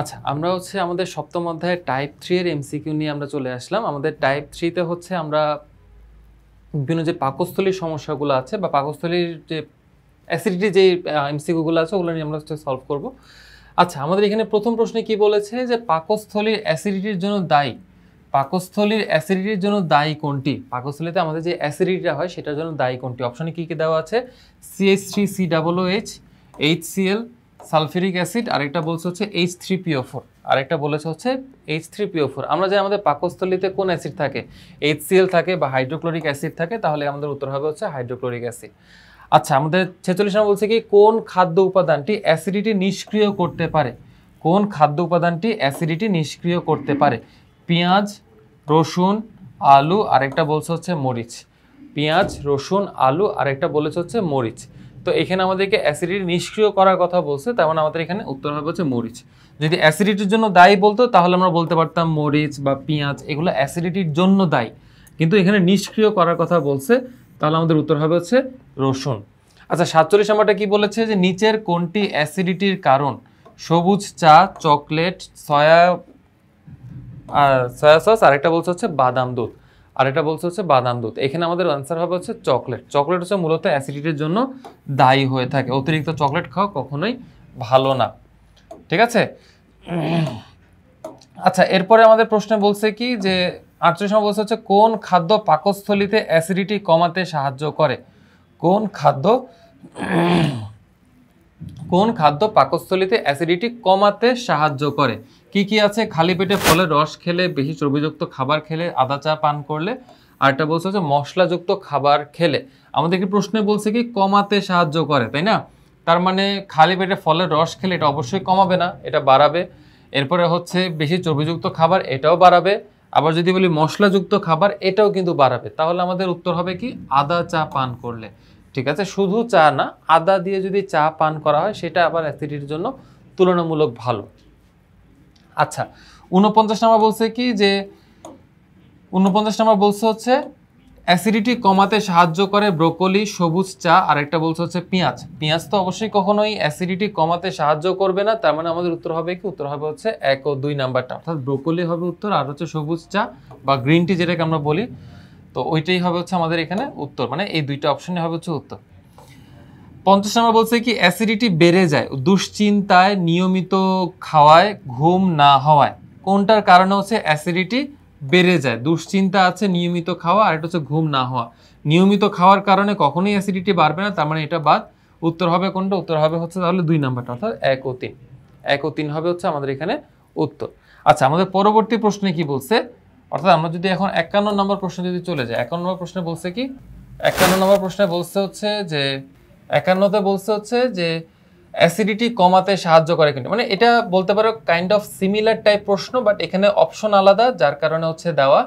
আচ্ছা, আমরা হচ্ছে আমাদের সপ্তম অধ্যায়ে টাইপ 3 এর এমসিকিউ নিয়ে আমরা চলে আসলাম। আমাদের টাইপ 3 তে হচ্ছে আমরা বিভিন্ন যে পাকস্থলীর সমস্যাগুলো আছে বা পাকস্থলীর যে অ্যাসিডিটি যে এমসিকিউগুলো আছে ওগুলো নিয়ে আমরা হচ্ছে সলভ করব। আচ্ছা, আমাদের এখানে প্রথম প্রশ্নে কি বলেছে যে পাকস্থলীর অ্যাসিডিটির জন্য দায়ী, পাকস্থলীর অ্যাসিডিটির জন্য দায়ী কোনটি? পাকস্থলীতে আমাদের যে অ্যাসিডিটিটা হয় সেটার জন্য দায়ী কোনটি? অপশনে কি কি দেওয়া আছে? CH3COOH, HCl, সালফিউরিক অ্যাসিড, আরেকটা বলছে হচ্ছে H3PO4, আরেকটা বলেছে হচ্ছে H3PO4। আমরা জানি আমাদের পাকস্থলীতে কোন অ্যাসিড থাকে? HCl থাকে বা হাইড্রোক্লোরিক অ্যাসিড থাকে, তাহলে আমাদের উত্তর হবে হচ্ছে হাইড্রোক্লোরিক অ্যাসিড। আচ্ছা, আমাদের 46 নম্বর বলছে কি কোন খাদ্য উপাদানটি অ্যাসিডিটি নিষ্ক্রিয় করতে পারে? কোন খাদ্য উপাদানটি অ্যাসিডিটি নিষ্ক্রিয় করতে পারে? পেঁয়াজ, রসুন, আলু, আরেকটা বলছে হচ্ছে মরিচ। পেঁয়াজ, রসুন, আলু, আরেকটা বলেছে হচ্ছে মরিচ। তো এখানে আমাদেরকে অ্যাসিডিটি নিষ্ক্রিয় করার কথা বলছে, তার মানে আমাদের এখানে উত্তর হবে হচ্ছে মরিচ। যদি অ্যাসিডিটির জন্য দায়ী বলতো তাহলে আমরা বলতে পারতাম মরিচ বা পেঁয়াজ, এগুলো অ্যাসিডিটির জন্য দায়ী, কিন্তু এখানে নিষ্ক্রিয় করার কথা বলছে, তাহলে আমাদের উত্তর হবে হচ্ছে রসুন। আচ্ছা, 47 নম্বরটা কি বলেছে যে নিচের কোনটি অ্যাসিডিটির কারণ? সবুজ চা, চকলেট, সয়া সস, আরেকটা বলছে হচ্ছে বাদাম দুধ, আরেকটা বলছে হচ্ছে বাদাম দুধ। এখানে আমাদের আনসার হবে হচ্ছে চকলেট। চকলেট হচ্ছে মূলত অ্যাসিডিটির জন্য দায়ী হয়ে থাকে। অতিরিক্ত চকলেট খাওয়া কখনোই ভালো না, ঠিক আছে। আচ্ছা, এরপরে আমাদের প্রশ্নে বলছে কি যে 48 নম্বর বলছে হচ্ছে কোন খাদ্য পাকস্থলীতে অ্যাসিডিটি কমাতে সাহায্য করে? কোন খাদ্য পাকস্থলীতে অ্যাসিডিটি কমাতে সাহায্য করে? কি কি আছে? খালি পেটে ফলের রস খেলে, বেশি চর্বিযুক্ত খাবার খেলে, আদা চা পান করলে, আরেকটা বলছে হচ্ছে মশলাযুক্ত খাবার খেলে। আমাদেরকে প্রশ্নে বলছে কি কমাতে সাহায্য করে, তাই না? তার মানে খালি পেটে ফলের রস খেলে এটা অবশ্যই কমাবে না, এটা বাড়াবে। এরপরে হচ্ছে বেশি চর্বিযুক্ত খাবার, এটাও বাড়াবে। আবার যদি বলি মশলাযুক্ত খাবার, এটাও কিন্তু বাড়াবে। তাহলে আমাদের উত্তর হবে কি আদা চা পান করলে, ঠিক আছে। শুধু চা না, আদা দিয়ে যদি চা পান করা হয় সেটা আবার অ্যাসিডিটির জন্য তুলনামূলক ভালো। আচ্ছা, 49 নম্বর বলছে কি যে 49 নম্বর বলছে হচ্ছে অ্যাসিডিটি কমাতে সাহায্য করে ব্রোকলি, সবুজ চা, আর একটা বলছে হচ্ছে পেঁয়াজ। পেঁয়াজ তো অবশ্যই কখনোই অ্যাসিডিটি কমাতে সাহায্য করবে না, তার মানে আমাদের উত্তর হবে কি? উত্তর হবে হচ্ছে 1 ও 2 নাম্বারটা, অর্থাৎ ব্রোকলি হবে উত্তর, আর হচ্ছে সবুজ চা বা গ্রিন টি যেটাকে আমরা বলি, তো ওইটাই হবে হচ্ছে আমাদের এখানে উত্তর, মানে এই দুইটা অপশনে হবে হচ্ছে উত্তর। 50 নম্বর বলছে কি অ্যাসিডিটি বেড়ে যায় দুশ্চিন্তায়, নিয়মিত খাওয়ায়, ঘুম না হওয়ায়। কোনটার কারণে হচ্ছে অ্যাসিডিটি বেড়ে যায়? দুশ্চিন্তা আছে, নিয়মিত খাওয়া, আর এটা হচ্ছে ঘুম না হওয়া। নিয়মিত খাওয়ার কারণে কখনোই অ্যাসিডিটি বাড়বে না, তার মানে এটা বাদ। উত্তর হবে কোনটা? উত্তর হবে হচ্ছে তাহলে 2 নাম্বারটা, অর্থাৎ 1 ও 3। 1 ও 3 হবে হচ্ছে আমাদের এখানে উত্তর। আচ্ছা, আমাদের পরবর্তী প্রশ্নে কি বলছে? অর্থাৎ আমরা যদি এখন 51 নম্বর প্রশ্নে যদি চলে যাই, 51 নম্বর প্রশ্নে বলছে কি? 51 নম্বর প্রশ্নে বলছে হচ্ছে যে 51তে বলছে হচ্ছে যে অ্যাসিডিটি কমাতে সাহায্য করে কিন্তু, মানে এটা বলতে পারো কাইন্ড অফ সিমিলার টাইপ প্রশ্ন, বাট এখানে অপশন আলাদা, যার কারণে হচ্ছে দেওয়া।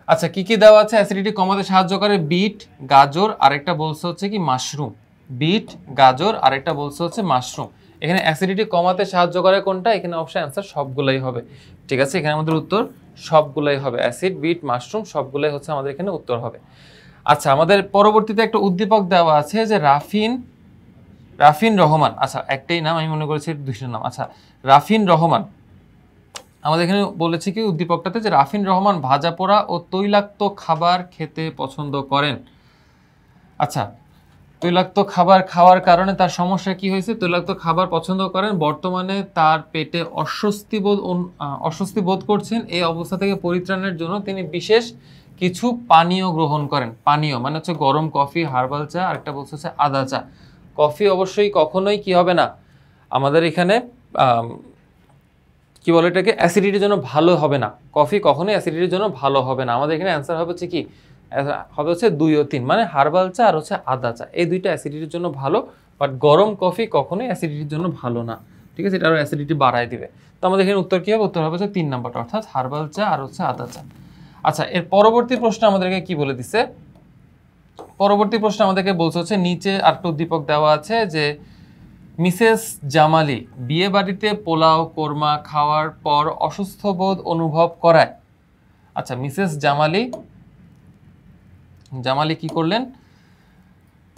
আচ্ছা, কি কি দেওয়া আছে? অ্যাসিডিটি কমাতে সাহায্য করে বিট, গাজর, আরেকটা বলছে হচ্ছে কি মাশরুম। বিট, গাজর, আরেকটা বলছে হচ্ছে মাশরুম। এখানে অ্যাসিডিটি কমাতে সাহায্য করে কোনটা? এখানে অপশন অ্যান্সার সবগুলাই হবে, ঠিক আছে। এখানে আমাদের উত্তর সবগুলাই হবে, অ্যাসিড, বিট, মাশরুম সবগুলাই হচ্ছে আমাদের এখানে উত্তর হবে। আচ্ছা, আমাদের পরবর্তীতে একটা উদ্দীপক দেওয়া আছে যে রাফিন রহমান। আচ্ছা, একটাই নাম, আমি মনে করেছি দুইটা নাম। আচ্ছা, রাফিন রহমান আমাদের এখানে বলেছে কি উদ্দীপকটাতে যে রাফিন রহমান ভাজা পোড়া ও তৈলাক্ত খাবার খেতে পছন্দ করেন। আচ্ছা, তৈলাক্ত খাবার খাওয়ার কারণে তার সমস্যা কি হয়েছে? তৈলাক্ত খাবার পছন্দ করেন, বর্তমানে তার পেটে অস্বস্তি বোধ করছেন। এই অবস্থা থেকে পরিত্রাণের জন্য তিনি বিশেষ কিছু পানীয় গ্রহণ করেন। পানীয় মানে হচ্ছে গরম কফি, হার্বাল চা, আরেকটা বলছে হচ্ছে আদা চা। কফি অবশ্যই কখনোই কি হবে না, আমাদের এখানে কি বলে এটাকে, অ্যাসিডিটির জন্য ভালো হবে না। কফি কখনোই অ্যাসিডিটির জন্য ভালো হবে না। আমাদের এখানে অ্যান্সার হবে হচ্ছে কি, হবে হচ্ছে 2 ও 3, মানে হার্বাল চা আর হচ্ছে আদা চা, এই দুইটা অ্যাসিডিটির জন্য ভালো, বাট গরম কফি কখনোই অ্যাসিডিটির জন্য ভালো না, ঠিক আছে। এটা আরও অ্যাসিডিটি বাড়ায় দিবে। তো আমাদের এখানে উত্তর কি হবে? উত্তর হবে হচ্ছে 3 নাম্বারটা, অর্থাৎ হার্বাল চা আর হচ্ছে আদা চা। আচ্ছা, এর পরবর্তী প্রশ্ন আমাদেরকে কি বলে দিছে? পরবর্তী প্রশ্ন আমাদেরকে বলছে হচ্ছে নিচে আরেকটা উদ্দীপক দেওয়া আছে যে মিসেস জামালি বিয়ে বাড়িতে পোলাও কোরমা খাওয়ার পর অসুস্থ বোধ অনুভব করায়। আচ্ছা, মিসেস জামালি কি করলেন?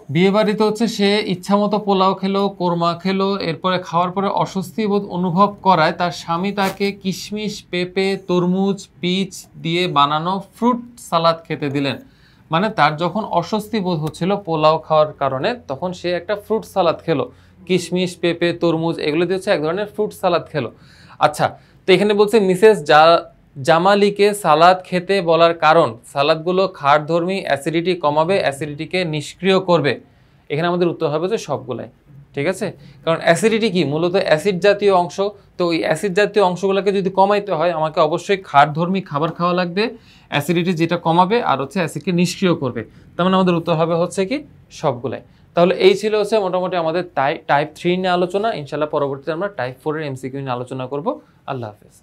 বিয়ে বাড়িতে হচ্ছে সে ইচ্ছামতো পোলাও খেলো, কোরমা খেলো, এরপরে খাওয়ার পরে অস্বস্তি বোধ অনুভব করায় তার স্বামী তাকে কিশমিশ, পেঁপে, তরমুজ, পিচ দিয়ে বানানো ফ্রুট সালাদ খেতে দিলেন। মানে তার যখন অস্বস্তি বোধ হচ্ছিল পোলাও খাওয়ার কারণে, তখন সে একটা ফ্রুট সালাদ খেলো, কিশমিশ, পেঁপে, তরমুজ এগুলো দিয়ে হচ্ছে এক ধরনের ফ্রুট সালাদ খেলো। আচ্ছা, তো এখানে বলছে মিসেস জামালিকে সালাদ খেতে বলার কারণ, সালাদগুলো খাদ্যধর্মী, অ্যাসিডিটি কমাবে, অ্যাসিডিটিকে নিষ্ক্রিয় করবে। এখানে আমাদের উত্তর হবে যে সবগুলাই। ঠিক আছে, কারণ অ্যাসিডিটি কি, মূলত অ্যাসিড জাতীয় অংশ। তো ওই অ্যাসিড জাতীয় অংশগুলোকে যদি কমাইতে হয় আমাকে অবশ্যই খাদ্যধর্মী খাবার খাওয়া লাগবে, অ্যাসিডিটি যেটা কমাবে আর হচ্ছে অ্যাসিডকে নিষ্ক্রিয় করবে। তার মানে আমাদের উত্তর হবে হচ্ছে কি সবগুলাই। তাহলে এই ছিল হচ্ছে মোটামুটি আমাদের টাইপ 3 নিয়ে আলোচনা। ইনশাল্লাহ পরবর্তীতে আমরা টাইপ 4 এর এমসিকিউ নিয়ে আলোচনা করব। আল্লাহ হাফেজ।